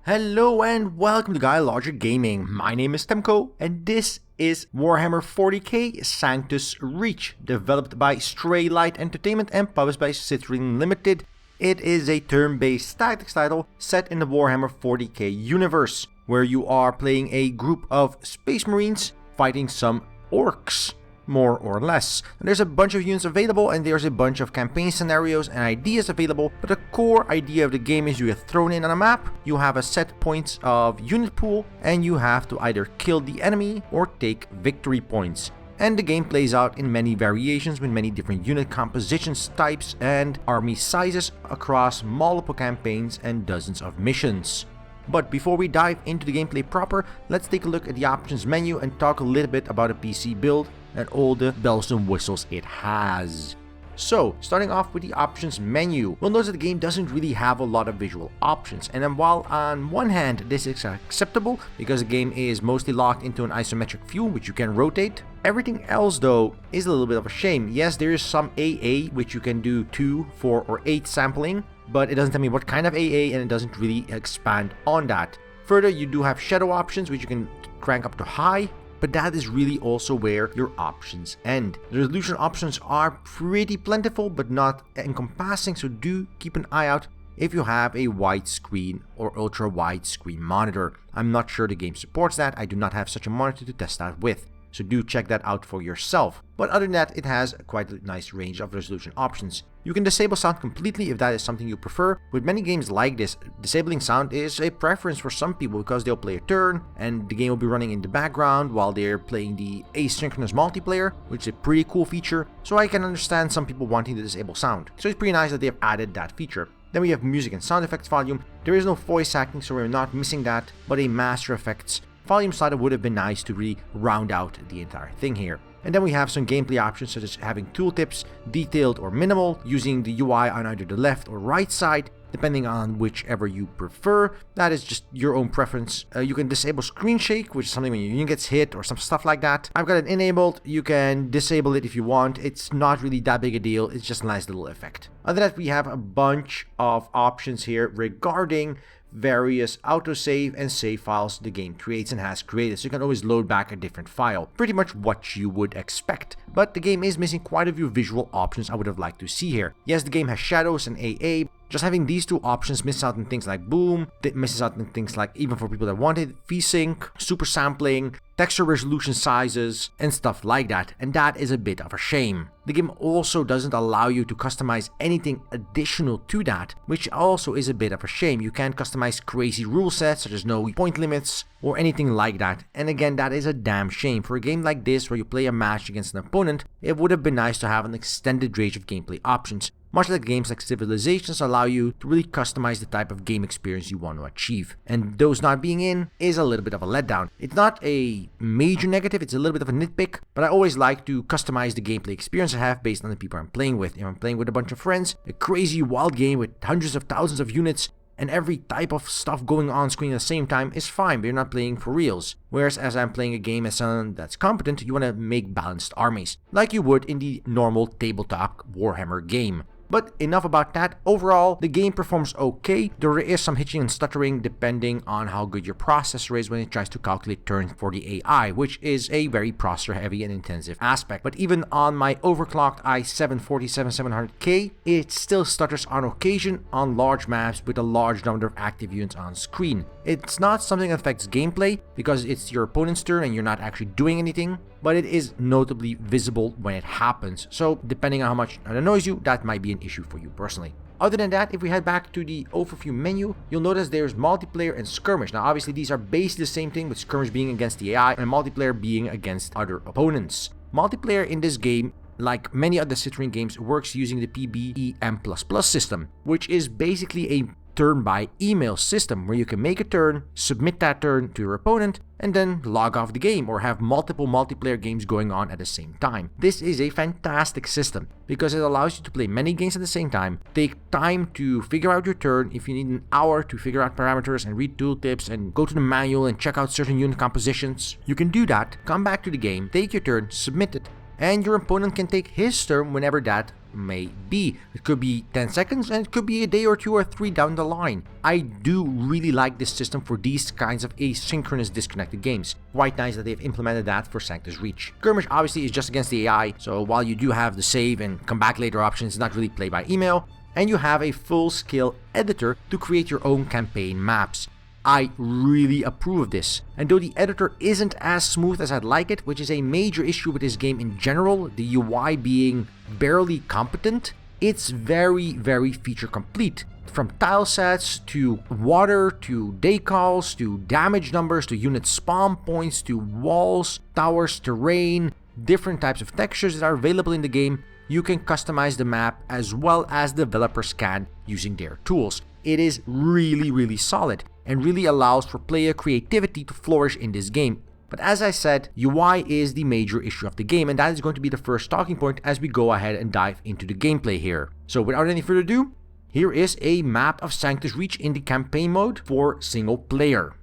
Hello and welcome to GuyLogicGaming. My name is Temco and this is Warhammer 40k Sanctus Reach, developed by Stray Light Entertainment and published by Citrine Limited. It is a turn-based tactics title set in the Warhammer 40k universe, where you are playing a group of Space Marines fighting some orcs, more or less. And there's a bunch of units available and there's a bunch of campaign scenarios and ideas available, but the core idea of the game is you get thrown in on a map, you have a set points of unit pool, and you have to either kill the enemy or take victory points. And the game plays out in many variations with many different unit compositions, types, and army sizes across multiple campaigns and dozens of missions. But before we dive into the gameplay proper, let's take a look at the options menu and talk a little bit about a PC build and all the bells and whistles it has. So, starting off with the options menu, we'll notice that the game doesn't really have a lot of visual options, and then while on one hand this is acceptable because the game is mostly locked into an isometric view which you can rotate, everything else though is a little bit of a shame. Yes, there is some AA which you can do 2, 4 or 8 sampling, but it doesn't tell me what kind of AA and it doesn't really expand on that. Further, you do have shadow options which you can crank up to high, but that is really also where your options end. The resolution options are pretty plentiful but not encompassing, so do keep an eye out if you have a widescreen or ultra widescreen monitor. I'm not sure the game supports that. I do not have such a monitor to test that with, so do check that out for yourself. But other than that, it has quite a nice range of resolution options. You can disable sound completely if that is something you prefer. With many games like this, disabling sound is a preference for some people because they'll play a turn and the game will be running in the background while they're playing the asynchronous multiplayer, which is a pretty cool feature. So I can understand some people wanting to disable sound. So it's pretty nice that they've added that feature. Then we have music and sound effects volume. There is no voice acting, so we're not missing that, but a master effects volume slider would have been nice to really round out the entire thing here. And then we have some gameplay options such as having tooltips, detailed or minimal, using the UI on either the left or right side, depending on whichever you prefer. That is just your own preference. You can disable screen shake, which is something when your unit gets hit or some stuff like that. I've got it enabled. You can disable it if you want. It's not really that big a deal. It's just a nice little effect. Other than that, we have a bunch of options here regarding various autosave and save files the game creates and has created, so you can always load back a different file. Pretty much what you would expect. But the game is missing quite a few visual options I would have liked to see here. Yes, the game has shadows and AA. Just having these two options misses out on things like boom, it misses out on things like, even for people that wanted, VSync, super sampling, texture resolution sizes, and stuff like that, and that is a bit of a shame. The game also doesn't allow you to customize anything additional to that, which also is a bit of a shame. You can't customize crazy rule sets such as no point limits or anything like that, and again, that is a damn shame. For a game like this where you play a match against an opponent, it would have been nice to have an extended range of gameplay options. Much like games like Civilizations allow you to really customize the type of game experience you want to achieve. And those not being in is a little bit of a letdown. It's not a major negative, it's a little bit of a nitpick, but I always like to customize the gameplay experience I have based on the people I'm playing with. If I'm playing with a bunch of friends, a crazy wild game with hundreds of thousands of units, and every type of stuff going on screen at the same time is fine, but you're not playing for reals. Whereas as I'm playing a game as someone that's competent, you want to make balanced armies, like you would in the normal tabletop Warhammer game. But enough about that. Overall, the game performs okay. There is some hitching and stuttering depending on how good your processor is when it tries to calculate turns for the AI, which is a very processor heavy and intensive aspect. But even on my overclocked i7-4700K, it still stutters on occasion on large maps with a large number of active units on screen. It's not something that affects gameplay because it's your opponent's turn and you're not actually doing anything, but it is notably visible when it happens. So depending on how much it annoys you, that might be an issue for you personally. Other than that, if we head back to the overview menu, you'll notice there's multiplayer and skirmish. Now obviously these are basically the same thing, with skirmish being against the AI and multiplayer being against other opponents. Multiplayer in this game, like many other Citrine games, works using the PBEM++ system, which is basically a turn by email system where you can make a turn, submit that turn to your opponent, and then log off the game or have multiple multiplayer games going on at the same time. This is a fantastic system because it allows you to play many games at the same time, take time to figure out your turn. If you need an hour to figure out parameters and read tooltips and go to the manual and check out certain unit compositions, you can do that, come back to the game, take your turn, submit it, and your opponent can take his turn whenever that may be. It could be 10 seconds and it could be a day or 2 or 3 down the line. I do really like this system for these kinds of asynchronous disconnected games. Quite nice that they've implemented that for Sanctus Reach. Skirmish obviously is just against the AI, so while you do have the save and come back later option, it's not really play by email, and you have a full-scale editor to create your own campaign maps. I really approve of this, and though the editor isn't as smooth as I'd like it, which is a major issue with this game in general, the UI being barely competent, it's very feature complete. From tile sets, to water, to decals, to damage numbers, to unit spawn points, to walls, towers, terrain, different types of textures that are available in the game, you can customize the map as well as developers can using their tools. It is really solid and really allows for player creativity to flourish in this game. But as I said, UI is the major issue of the game, and that is going to be the first talking point as we go ahead and dive into the gameplay here. So without any further ado, here is a map of Sanctus Reach in the campaign mode for single player.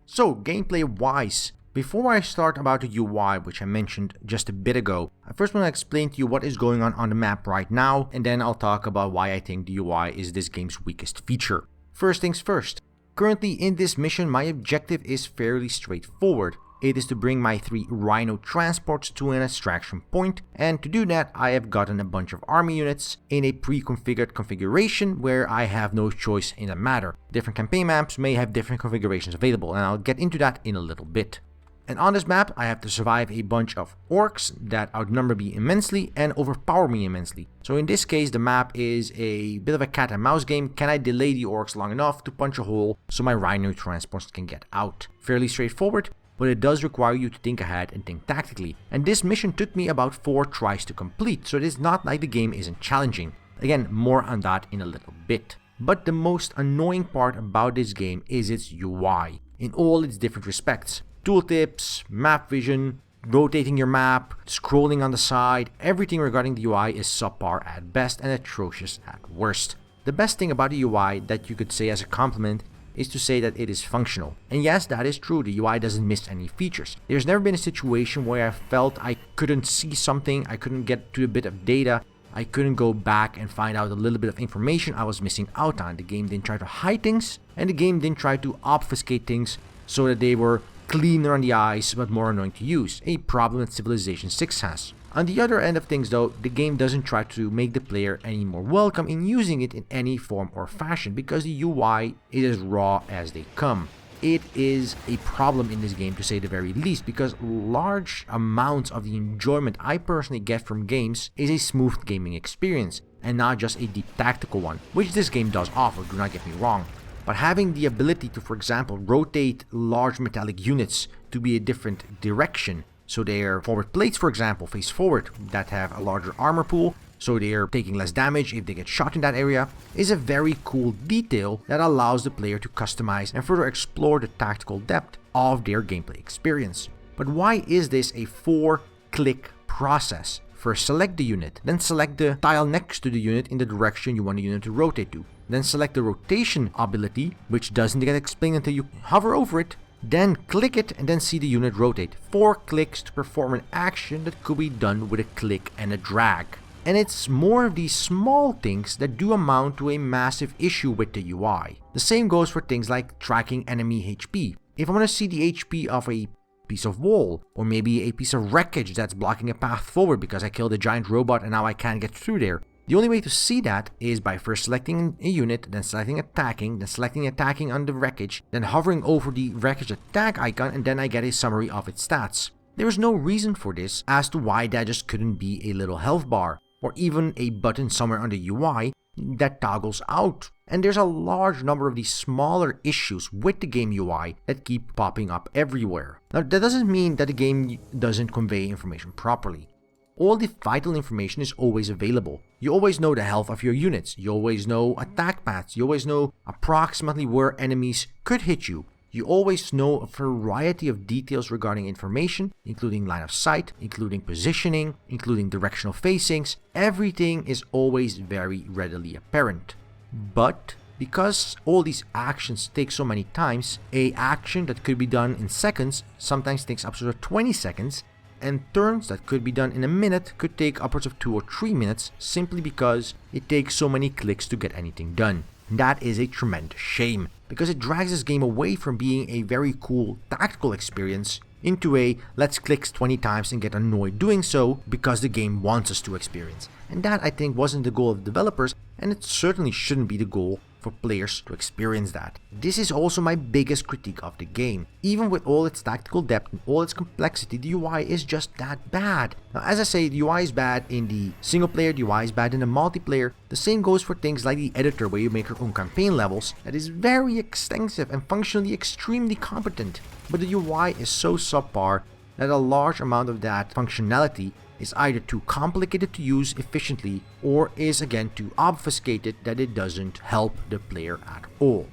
So gameplay wise, before I start about the UI, which I mentioned just a bit ago, I first want to explain to you what is going on the map right now, and then I'll talk about why I think the UI is this game's weakest feature. First things first. Currently in this mission, my objective is fairly straightforward. It is to bring my 3 Rhino transports to an extraction point, and to do that I have gotten a bunch of army units in a pre-configured configuration where I have no choice in the matter. Different campaign maps may have different configurations available, and I'll get into that in a little bit. And on this map, I have to survive a bunch of orcs that outnumber me immensely and overpower me immensely. So in this case, the map is a bit of a cat and mouse game. Can I delay the orcs long enough to punch a hole so my Rhino transports can get out? Fairly straightforward, but it does require you to think ahead and think tactically. And this mission took me about 4 tries to complete, so it is not like the game isn't challenging. Again, more on that in a little bit. But the most annoying part about this game is its UI, in all its different respects. Tooltips, map vision, rotating your map, scrolling on the side, everything regarding the UI is subpar at best and atrocious at worst. The best thing about the UI that you could say as a compliment is to say that it is functional. And yes, that is true, the UI doesn't miss any features. There's never been a situation where I felt I couldn't see something, I couldn't get to a bit of data, I couldn't go back and find out a little bit of information I was missing out on. The game didn't try to hide things, and the game didn't try to obfuscate things so that they were cleaner on the eyes but more annoying to use, a problem that Civilization 6 has. On the other end of things though, the game doesn't try to make the player any more welcome in using it in any form or fashion because the UI is as raw as they come. It is a problem in this game to say the very least, because large amounts of the enjoyment I personally get from games is a smooth gaming experience and not just a deep tactical one, which this game does offer, do not get me wrong. But having the ability to, for example, rotate large metallic units to be a different direction, so their forward plates, for example, face forward, that have a larger armor pool, so they are taking less damage if they get shot in that area, is a very cool detail that allows the player to customize and further explore the tactical depth of their gameplay experience. But why is this a 4-click process? First select the unit, then select the tile next to the unit in the direction you want the unit to rotate to. Then select the rotation ability, which doesn't get explained until you hover over it. Then click it and then see the unit rotate. 4 clicks to perform an action that could be done with a click and a drag. And it's more of these small things that do amount to a massive issue with the UI. The same goes for things like tracking enemy HP. If I want to see the HP of a piece of wall, or maybe a piece of wreckage that's blocking a path forward because I killed a giant robot and now I can't get through there, the only way to see that is by first selecting a unit, then selecting attacking, then selecting attacking on the wreckage, then hovering over the wreckage attack icon, and then I get a summary of its stats. There is no reason for this as to why that just couldn't be a little health bar, or even a button somewhere on the UI that toggles out. And there's a large number of these smaller issues with the game UI that keep popping up everywhere. Now, that doesn't mean that the game doesn't convey information properly. All the vital information is always available. You always know the health of your units, you always know attack paths, you always know approximately where enemies could hit you. You always know a variety of details regarding information, including line of sight, including positioning, including directional facings. Everything is always very readily apparent. But because all these actions take so many times, an action that could be done in seconds sometimes takes up to 20 seconds, and turns that could be done in a minute could take upwards of 2 or 3 minutes simply because it takes so many clicks to get anything done. And that is a tremendous shame, because it drags this game away from being a very cool tactical experience into a let's click 20 times and get annoyed doing so because the game wants us to experience. And that, I think, wasn't the goal of the developers, and it certainly shouldn't be the goal for players to experience that. This is also my biggest critique of the game. Even with all its tactical depth and all its complexity, the UI is just that bad. Now, as I say, the UI is bad in the single player, the UI is bad in the multiplayer. The same goes for things like the editor, where you make your own campaign levels. That is very extensive and functionally extremely competent. But the UI is so subpar that a large amount of that functionality is either too complicated to use efficiently or is again too obfuscated that it doesn't help the player at all.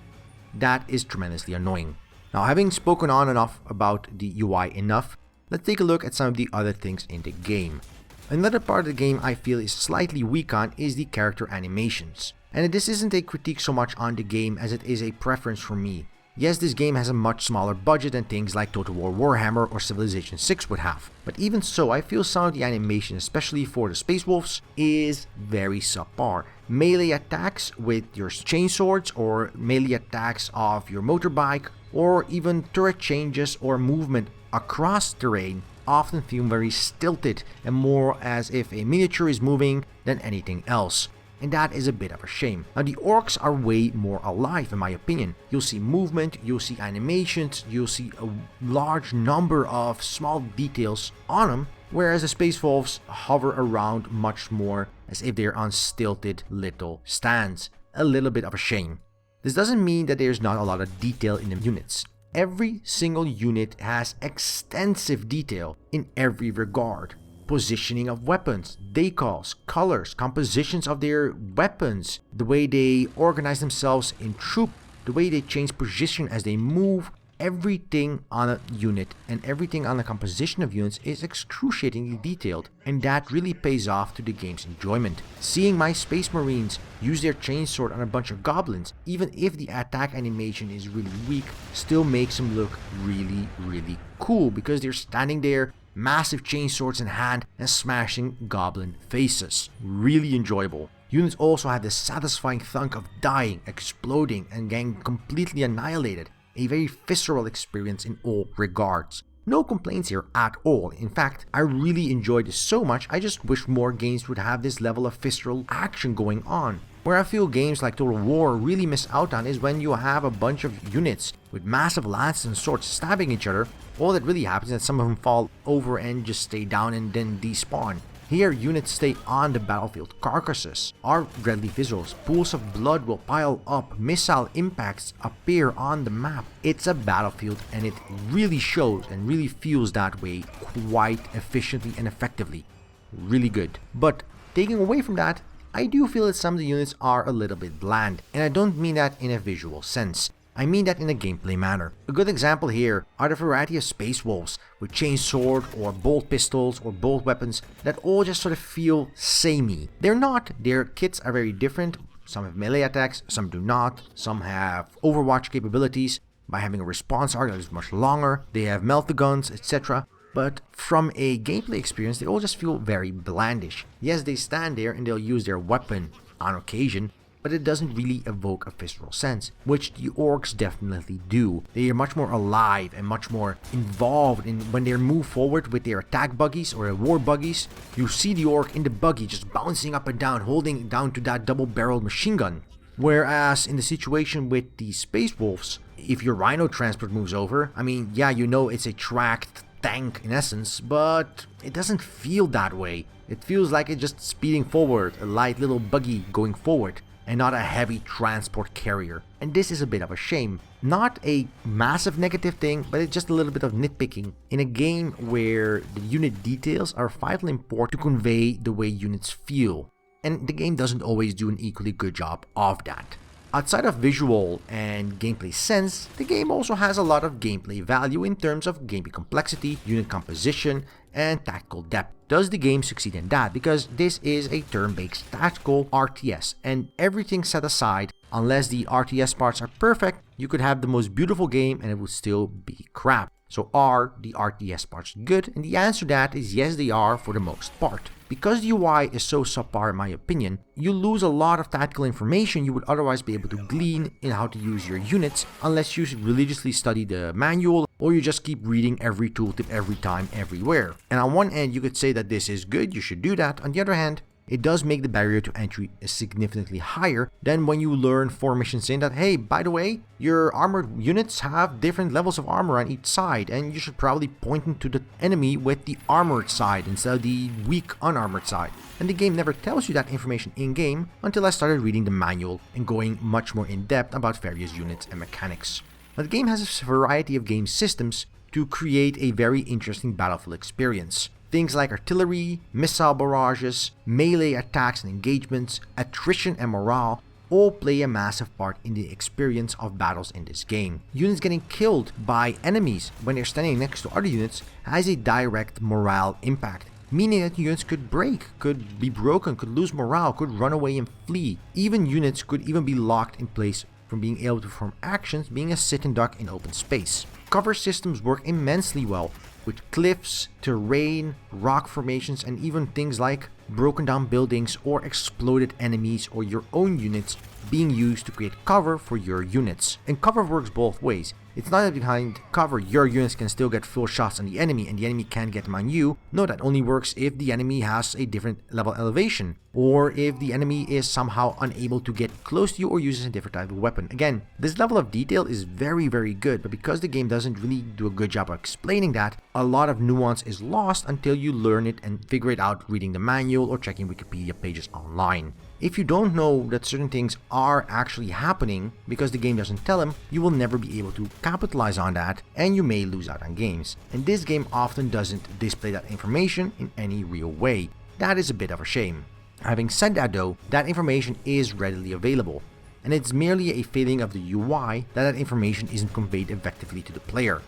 That is tremendously annoying. Now, having spoken on and off about the UI enough, let's take a look at some of the other things in the game. Another part of the game I feel is slightly weak on is the character animations. And this isn't a critique so much on the game as it is a preference for me. Yes, this game has a much smaller budget than things like Total War Warhammer or Civilization 6 would have, but even so, I feel some of the animation, especially for the Space Wolves, is very subpar. Melee attacks with your chainswords, or melee attacks of your motorbike, or even turret changes or movement across terrain often feel very stilted and more as if a miniature is moving than anything else. And that is a bit of a shame. Now, the orcs are way more alive in my opinion. You'll see movement, you'll see animations, you'll see a large number of small details on them, whereas the Space Wolves hover around much more as if they're on stilted little stands. A little bit of a shame. This doesn't mean that there's not a lot of detail in the units. Every single unit has extensive detail in every regard. Positioning of weapons, decals, colors, compositions of their weapons, the way they organize themselves in troop, the way they change position as they move, everything on a unit and everything on the composition of units is excruciatingly detailed, and that really pays off to the game's enjoyment. Seeing my Space Marines use their chainsword on a bunch of goblins, even if the attack animation is really weak, still makes them look really, really cool because they're standing there, massive chainswords in hand and smashing goblin faces. Really enjoyable. Units also have the satisfying thunk of dying, exploding, and getting completely annihilated. A very visceral experience in all regards. No complaints here at all. In fact, I really enjoyed this so much, I just wish more games would have this level of visceral action going on. Where I feel games like Total War really miss out on is when you have a bunch of units with massive lances and swords stabbing each other. All that really happens is that some of them fall over and just stay down and then despawn. Here, units stay on the battlefield. Carcasses are deadly visuals. Pools of blood will pile up. Missile impacts appear on the map. It's a battlefield, and it really shows and really feels that way quite efficiently and effectively. Really good. But taking away from that, I do feel that some of the units are a little bit bland, and I don't mean that in a visual sense. I mean that in a gameplay manner. A good example here are the variety of Space Wolves with chainsword or bolt pistols or bolt weapons that all just sort of feel samey. They're not. Their kits are very different. Some have melee attacks, some do not. Some have Overwatch capabilities by having a response arc that is much longer. They have melt-the-guns, etc. But from a gameplay experience, they all just feel very blandish. Yes, they stand there and they'll use their weapon on occasion, but it doesn't really evoke a visceral sense, which the orcs definitely do. They are much more alive and much more involved in when they move forward with their attack buggies or their war buggies. You see the orc in the buggy just bouncing up and down, holding down to that double-barreled machine gun. Whereas in the situation with the Space Wolves, if your Rhino transport moves over, I mean, yeah, you know it's a tracked tank in essence, but it doesn't feel that way. It feels like it's just speeding forward, a light little buggy going forward, and not a heavy transport carrier. And this is a bit of a shame. Not a massive negative thing, but it's just a little bit of nitpicking in a game where the unit details are vitally important to convey the way units feel. And the game doesn't always do an equally good job of that. Outside of visual and gameplay sense, the game also has a lot of gameplay value in terms of gameplay complexity, unit composition, and tactical depth. Does the game succeed in that? Because this is a turn-based tactical RTS, and everything set aside, unless the RTS parts are perfect, you could have the most beautiful game and it would still be crap. So are the RTS parts good? And the answer to that is yes, they are for the most part. Because the UI is so subpar in my opinion, you lose a lot of tactical information you would otherwise be able to glean in how to use your units unless you religiously study the manual or you just keep reading every tooltip every time, everywhere. And on one end, you could say that this is good, you should do that. On the other hand, it does make the barrier to entry significantly higher than when you learn 4 missions in that, hey, by the way, your armored units have different levels of armor on each side, and you should probably point them to the enemy with the armored side instead of the weak unarmored side. And the game never tells you that information in-game until I started reading the manual and going much more in-depth about various units and mechanics. Now, the game has a variety of game systems to create a very interesting battlefield experience. Things like artillery, missile barrages, melee attacks and engagements, attrition and morale all play a massive part in the experience of battles in this game. Units getting killed by enemies when they're standing next to other units has a direct morale impact, meaning that units could break, could be broken, could lose morale, could run away and flee. Even units could even be locked in place from being able to perform actions, being a sit and duck in open space. Cover systems work immensely well, with cliffs, terrain, rock formations, and even things like broken down buildings or exploded enemies or your own units being used to create cover for your units. And cover works both ways. It's not that behind cover your units can still get full shots on the enemy and the enemy can't get them on you. No, that only works if the enemy has a different level elevation, or if the enemy is somehow unable to get close to you or uses a different type of weapon. Again, this level of detail is very good, but because the game doesn't really do a good job of explaining that, a lot of nuance is lost until you learn it and figure it out reading the manual or checking Wikipedia pages online. If you don't know that certain things are actually happening because the game doesn't tell them, you will never be able to capitalize on that and you may lose out on games. And this game often doesn't display that information in any real way. That is a bit of a shame. Having said that though, that information is readily available, and it's merely a failing of the UI that information isn't conveyed effectively to the player.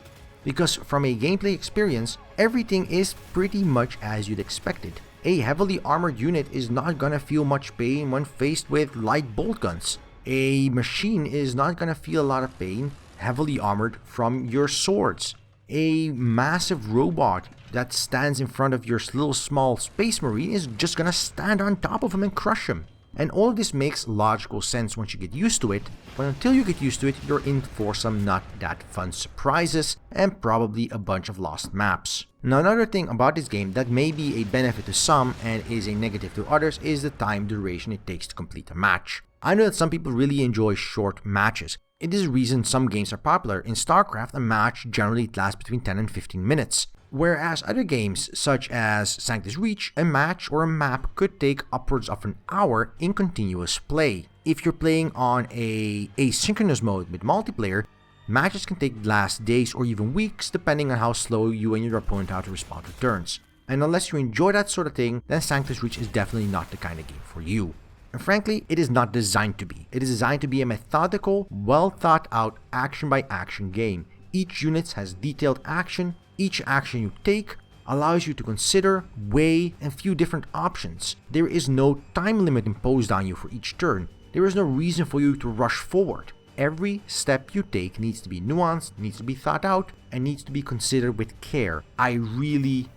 Because from a gameplay experience, everything is pretty much as you'd expected. A heavily armored unit is not gonna feel much pain when faced with light bolt guns. A machine is not gonna feel a lot of pain heavily armored from your swords. A massive robot that stands in front of your little small space marine is just gonna stand on top of him and crush him. And all of this makes logical sense once you get used to it, but until you get used to it, you're in for some not that fun surprises and probably a bunch of lost maps. Now, another thing about this game that may be a benefit to some and is a negative to others is the time duration it takes to complete a match. I know that some people really enjoy short matches. It is the reason some games are popular. In StarCraft, a match generally lasts between 10 and 15 minutes. Whereas other games, such as Sanctus Reach, a match or a map could take upwards of an hour in continuous play. If you're playing on a asynchronous mode with multiplayer, matches can last days or even weeks depending on how slow you and your opponent are to respond to turns. And unless you enjoy that sort of thing, then Sanctus Reach is definitely not the kind of game for you. And frankly, it is not designed to be. It is designed to be a methodical, well thought out action by action game. Each unit has detailed action. Each action you take allows you to consider, weigh, and few different options. There is no time limit imposed on you for each turn. There is no reason for you to rush forward. Every step you take needs to be nuanced, needs to be thought out, and needs to be considered with care. I really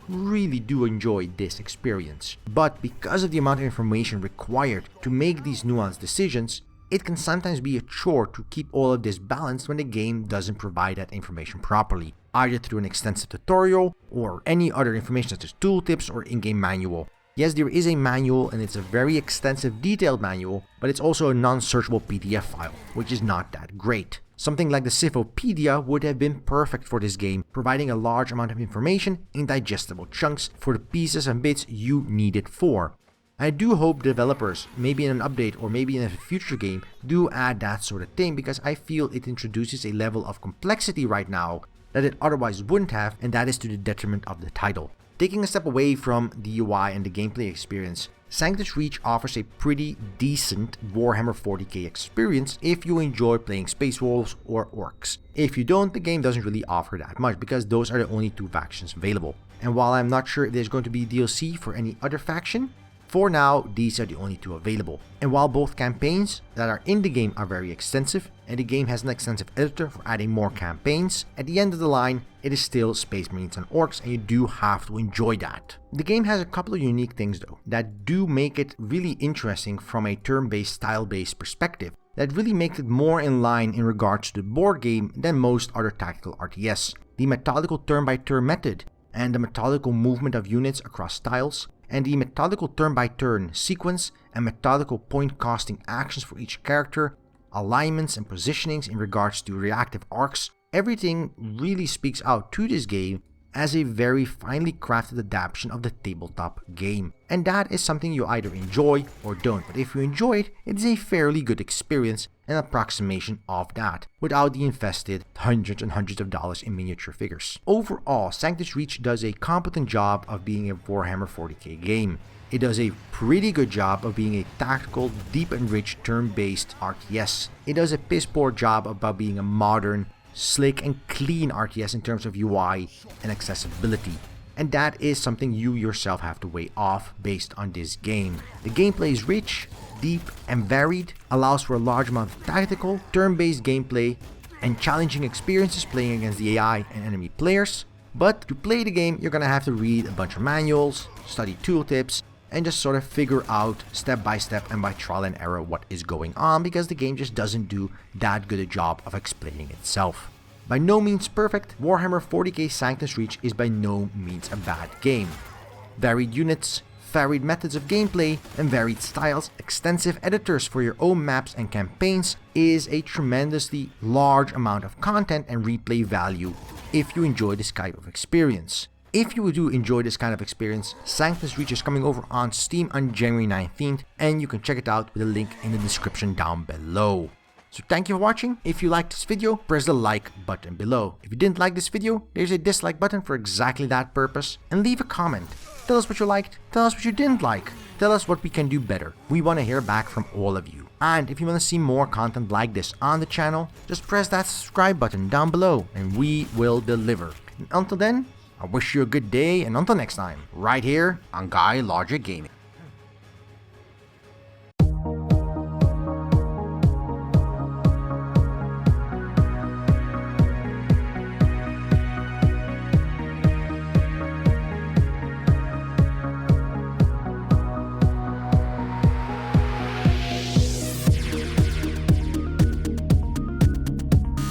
do enjoy this experience. But because of the amount of information required to make these nuanced decisions, it can sometimes be a chore to keep all of this balanced when the game doesn't provide that information properly, either through an extensive tutorial or any other information such as tooltips or in-game manual. Yes, there is a manual and it's a very extensive detailed manual, but it's also a non-searchable PDF file, which is not that great. Something like the Syphopedia would have been perfect for this game, providing a large amount of information in digestible chunks for the pieces and bits you need it for. I do hope developers, maybe in an update or maybe in a future game, do add that sort of thing, because I feel it introduces a level of complexity right now that it otherwise wouldn't have, and that is to the detriment of the title. Taking a step away from the UI and the gameplay experience, Sanctus Reach offers a pretty decent Warhammer 40k experience if you enjoy playing Space Wolves or Orcs. If you don't, the game doesn't really offer that much, because those are the only two factions available. And while I'm not sure if there's going to be DLC for any other faction, For now, these are the only two available. And while both campaigns that are in the game are very extensive, and the game has an extensive editor for adding more campaigns, at the end of the line, it is still Space Marines and Orcs, and you do have to enjoy that. The game has a couple of unique things though, that do make it really interesting from a turn-based, style-based perspective, that really makes it more in line in regards to the board game than most other tactical RTS. The methodical turn-by-turn method, and the methodical movement of units across styles, and the methodical turn-by-turn sequence and methodical point costing actions for each character, alignments and positionings in regards to reactive arcs, everything really speaks out to this game as a very finely crafted adaptation of the tabletop game. And that is something you either enjoy or don't, but if you enjoy it, it is a fairly good experience and approximation of that, without the infested hundreds and hundreds of dollars in miniature figures. Overall, Sanctus Reach does a competent job of being a Warhammer 40k game. It does a pretty good job of being a tactical, deep and rich turn-based RTS. It does a piss poor job about being a modern, slick and clean RTS in terms of UI and accessibility. And that is something you yourself have to weigh off based on this game. The gameplay is rich, deep and varied, allows for a large amount of tactical, turn-based gameplay and challenging experiences playing against the AI and enemy players. But to play the game, you're gonna have to read a bunch of manuals, study tooltips, and just sort of figure out step by step and by trial and error what is going on, because the game just doesn't do that good a job of explaining itself. By no means perfect, Warhammer 40k Sanctus Reach is by no means a bad game. Varied units, varied methods of gameplay, and varied styles, extensive editors for your own maps and campaigns is a tremendously large amount of content and replay value if you enjoy this type of experience. If you do enjoy this kind of experience, Sanctus Reach is coming over on Steam on January 19th, and you can check it out with a link in the description down below. So thank you for watching. If you liked this video, press the like button below. If you didn't like this video, there's a dislike button for exactly that purpose. And leave a comment. Tell us what you liked, tell us what you didn't like, tell us what we can do better. We want to hear back from all of you. And if you want to see more content like this on the channel, just press that subscribe button down below and we will deliver. And until then, I wish you a good day, and until next time, right here on GuyLogicGaming.